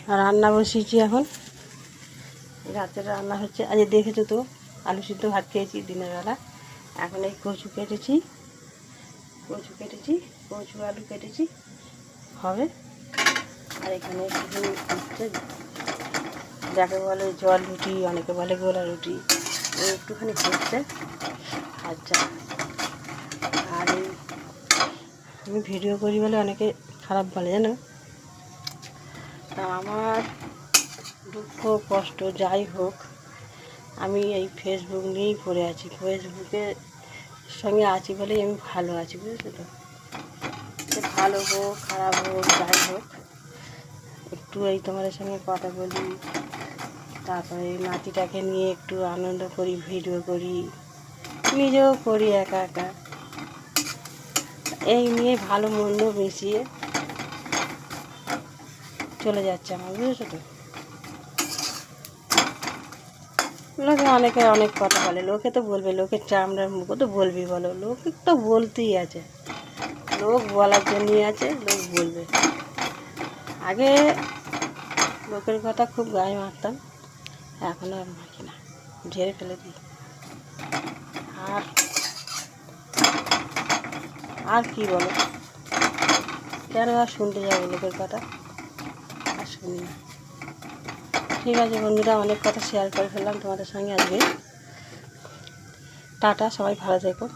রান্না বসিয়েছি এখন। রাতের রান্না হচ্ছে, আজ দেখেছো তো আলু সিদ্ধ ভাত খেয়েছি দিনের বেলা। এখন এই কচু কেটেছি, কচু আলু কেটেছি হবে। আর এখানে হচ্ছে যাকে বলে জল রুটি, অনেকে বলে গোলা রুটি, একটুখানি হচ্ছে। আচ্ছা, আর আমি ভিডিও করি বলে অনেকে খারাপ বলে জানো। তা আমার দুঃখ কষ্ট যাই হোক, আমি এই ফেসবুক নিয়েই পড়ে আছি। ফেসবুকের সঙ্গে আছি বলেই আমি ভালো আছি, বুঝেছো তো। সে ভালো হোক খারাপ হোক যাই হোক, একটু এই তোমাদের সঙ্গে কথা বলি, তারপরে এই নাতিটাকে নিয়ে একটু আনন্দ করি, ভিডিও করি, নিজেও করি একা একা। এই নিয়ে ভালো মন্দ মিশিয়ে চলে যাচ্ছে আমার, বুঝেছো তো। লোকে অনেকে অনেক কথা বলে, লোকে তো বলবে, লোকের চামড়ার মুখও তো বলবি, বলো, লোকে তো বলতেই আছে, লোক বলার জন্যই আছে, লোক বলবে। আগে লোকের কথা খুব গায়ে মারতাম, এখন আর মারি না, ঝেড়ে ফেলে দিই। আর কি বলো, কেন আর শুনতে যাবো লোকের কথা, আর শুনি না। ঠিক আছে বন্ধুরা, অনেক কথা শেয়ার করে ফেললাম তোমাদের সঙ্গে আজকে। টাটা, সবাই ভালো থেকো।